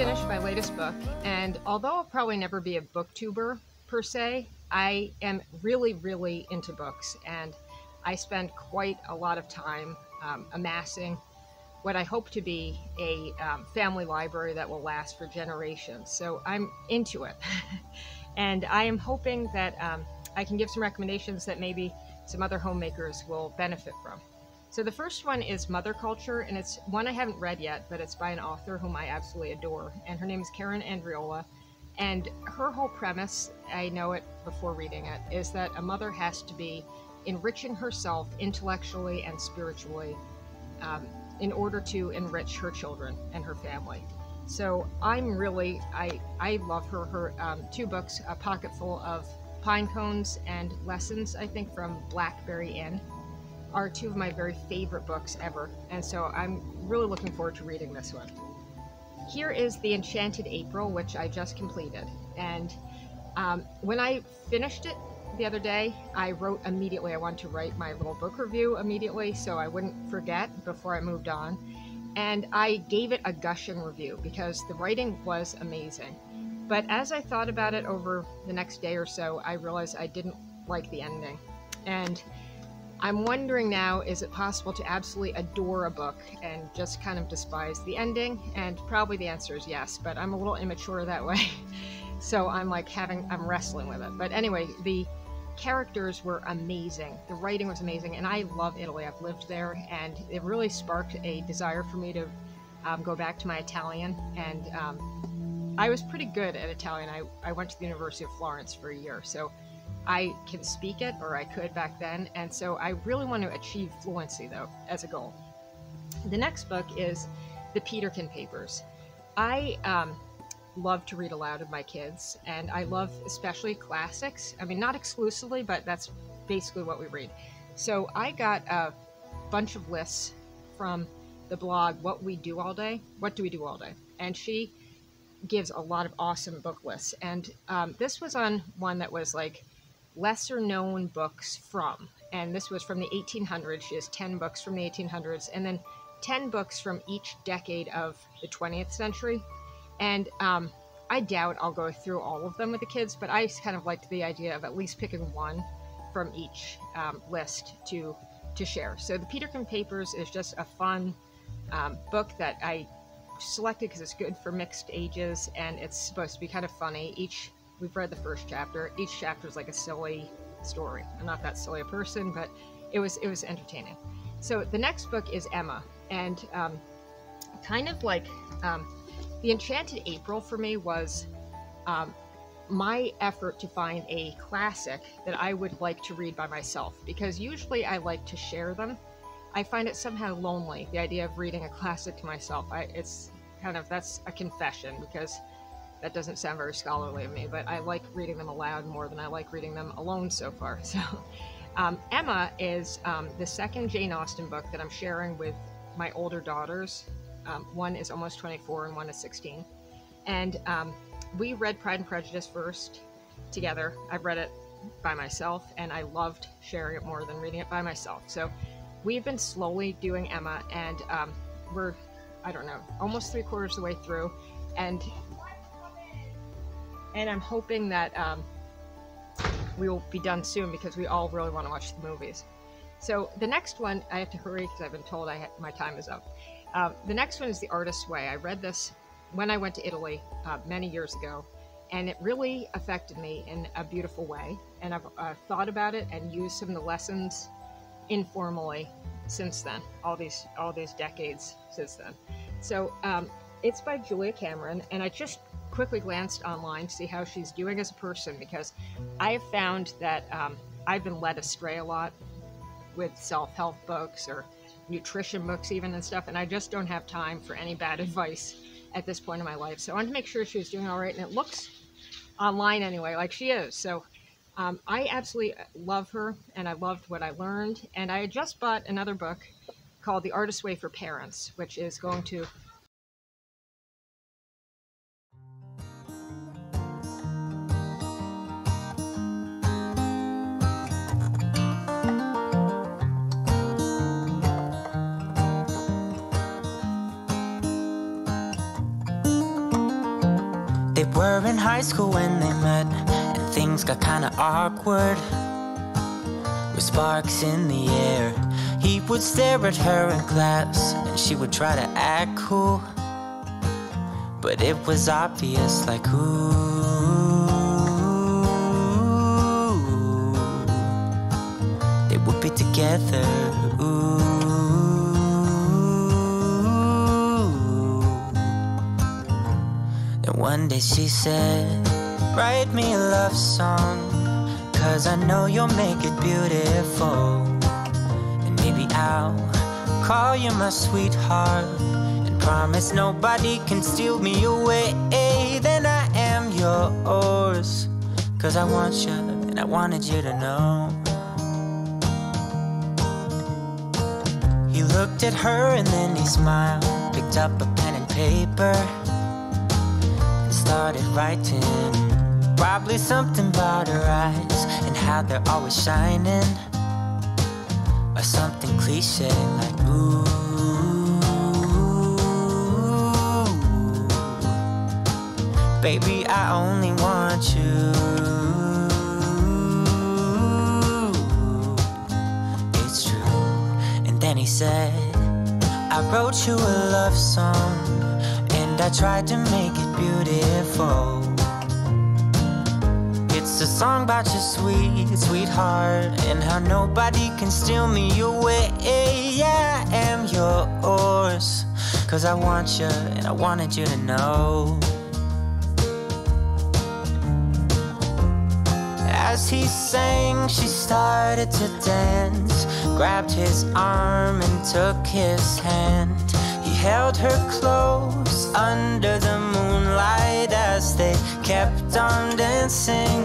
finished my latest book, and although I'll probably never be a booktuber per se, I am really, really into books, and I spend quite a lot of time amassing what I hope to be a family library that will last for generations. So I'm into it. And I am hoping that I can give some recommendations that maybe some other homemakers will benefit from. So the first one is Mother Culture, and it's one I haven't read yet, but it's by an author whom I absolutely adore, and her name is Karen Andriola. And her whole premise, I know it before reading it, is that a mother has to be enriching herself intellectually and spiritually in order to enrich her children and her family. So I'm really, I love her two books, A Pocket Full of Pine Cones and Lessons, I think, from Blackberry Inn, are two of my very favorite books ever, and so I'm really looking forward to reading this one. Here is The Enchanted April, which I just completed, and when I finished it the other day, I wrote immediately. I wanted to write my little book review immediately so I wouldn't forget before I moved on, and I gave it a gushing review because the writing was amazing. But as I thought about it over the next day or so, I realized I didn't like the ending, and I'm wondering now, is it possible to absolutely adore a book and just kind of despise the ending? And probably the answer is yes, but I'm a little immature that way. So I'm wrestling with it. But anyway, the characters were amazing. The writing was amazing, and I love Italy. I've lived there, and it really sparked a desire for me to go back to my Italian. And I was pretty good at Italian. I went to the University of Florence for a year, so I can speak it, or I could back then, and so I really want to achieve fluency, though, as a goal. The next book is The Peterkin Papers. I love to read aloud with my kids, and I love especially classics. I mean, not exclusively, but that's basically what we read. So I got a bunch of lists from the blog What Do We Do All Day? And she gives a lot of awesome book lists, and this was on one that was like lesser known books from, and this was from the 1800s. She has 10 books from the 1800s, and then 10 books from each decade of the 20th century. And I doubt I'll go through all of them with the kids, but I kind of liked the idea of at least picking one from each list to share. So The Peterkin Papers is just a fun book that I selected because it's good for mixed ages, and it's supposed to be kind of funny. We've read the first chapter. Each chapter is like a silly story. I'm not that silly a person, but it was entertaining. So the next book is Emma, and kind of like The Enchanted April for me was my effort to find a classic that I would like to read by myself, because usually I like to share them. I find it somehow lonely, the idea of reading a classic to myself. That's a confession, because that doesn't sound very scholarly of me, but I like reading them aloud more than I like reading them alone so far. So Emma is the second Jane Austen book that I'm sharing with my older daughters. One is almost 24 and one is 16. And we read Pride and Prejudice first together. I've read it by myself, and I loved sharing it more than reading it by myself. So we've been slowly doing Emma, and we're, I don't know, almost 3/4 of the way through. And I'm hoping that we will be done soon, because we all really want to watch the movies. So the next one, I have to hurry because I've been told my time is up. The next one is The Artist's Way. I read this when I went to Italy many years ago, and it really affected me in a beautiful way. And I've thought about it and used some of the lessons informally since then, all these decades since then. So it's by Julia Cameron, and I just quickly glanced online to see how she's doing as a person, because I have found that I've been led astray a lot with self-help books or nutrition books even and stuff, and I just don't have time for any bad advice at this point in my life. So I wanted to make sure she was doing all right, and it looks online anyway like she is. So I absolutely love her, and I loved what I learned. And I just bought another book called The Artist's Way for Parents, which is going to were in high school when they met, and things got kinda awkward. With sparks in the air, he would stare at her in class, and she would try to act cool. But it was obvious, like, ooh, they would be together, ooh. Then one day she said, write me a love song, 'cause I know you'll make it beautiful. And maybe I'll call you my sweetheart, and promise nobody can steal me away. Then I am yours, 'cause I want you, and I wanted you to know. He looked at her and then he smiled, picked up a pen and paper, and started writing. Probably something about her eyes and how they're always shining, or something cliche like, ooh, baby, I only want you. It's true. And then he said, I wrote you a love song, and I tried to make it beautiful. It's a song about your sweet, sweetheart, and how nobody can steal me away. Yeah, I am yours, 'cause I want you, and I wanted you to know. As he sang, she started to dance, grabbed his arm and took his hand. He held her close under the moonlight as they kept on dancing.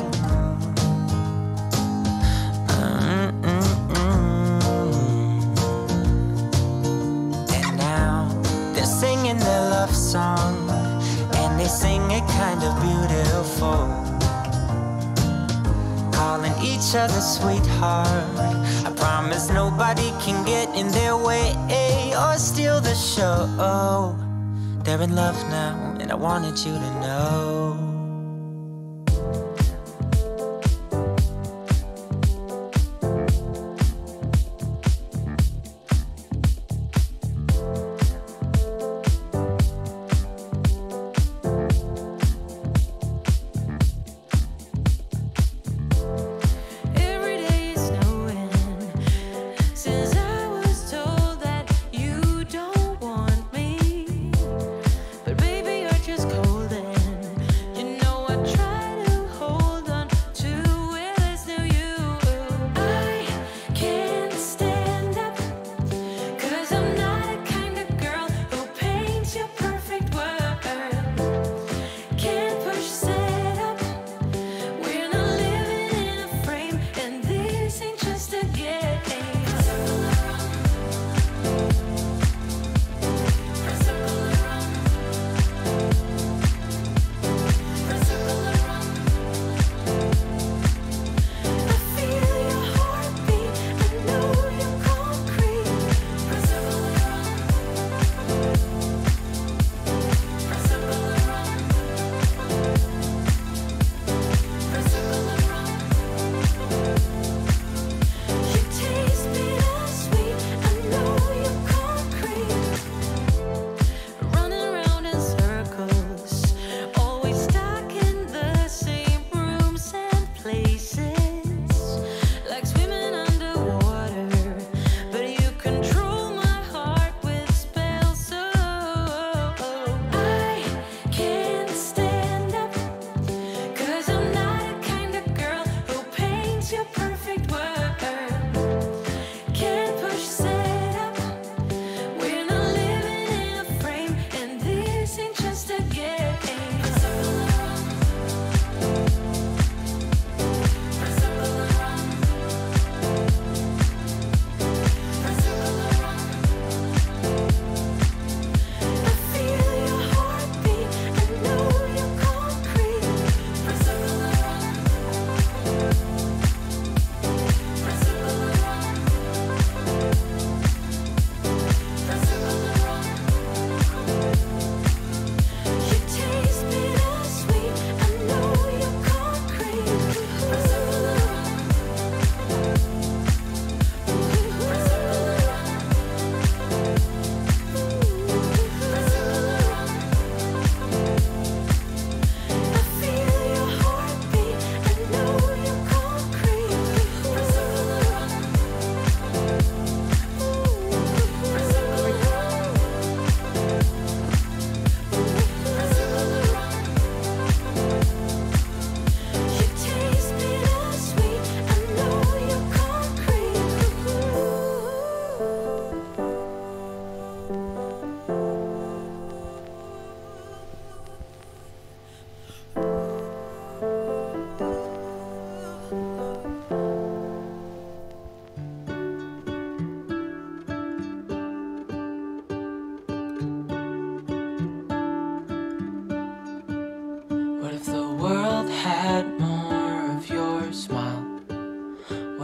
And now they're singing their love song, and they sing it kind of beautiful, calling each other sweetheart. I promise nobody can get in their way or steal the show. They're in love now, and I wanted you to know. Just cold and you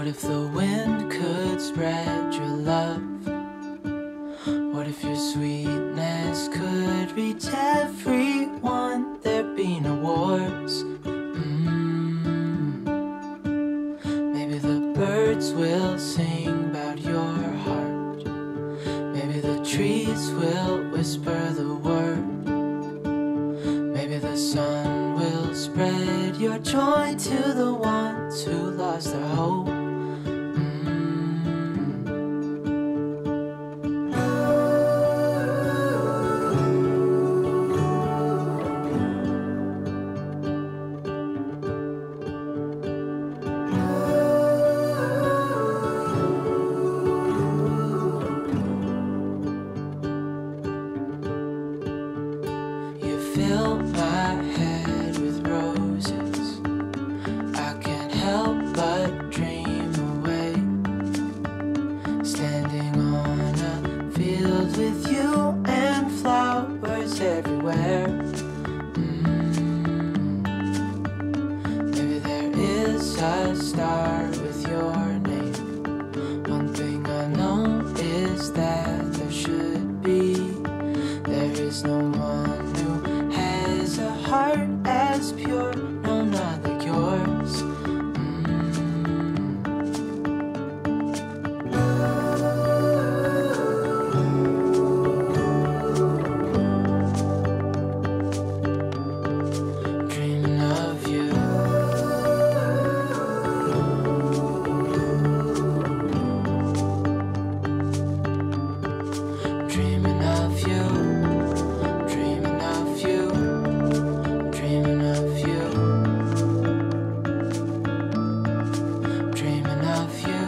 What if the wind could spread your love? What if your sweetness could reach everyone? There'd be no wars. Maybe the birds will sing about your heart. Maybe the trees will whisper the word. Maybe the sun will spread your joy to the ones who lost their hope. Fill my head with roses. I can't help but dream away, standing on a field with you and flowers everywhere. Maybe there is a star with your name. One thing I know is that there should be. There is no one a heart as pure, no, not like yours. Dreaming of you. Dreaming of you. Dreaming of you. Dreaming of you. Dreaming of you.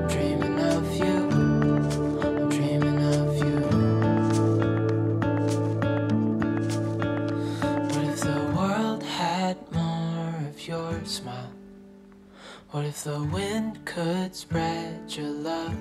Dreaming of you. I'm dreaming of you. What if the world had more of your smile? What if the wind could spread your love?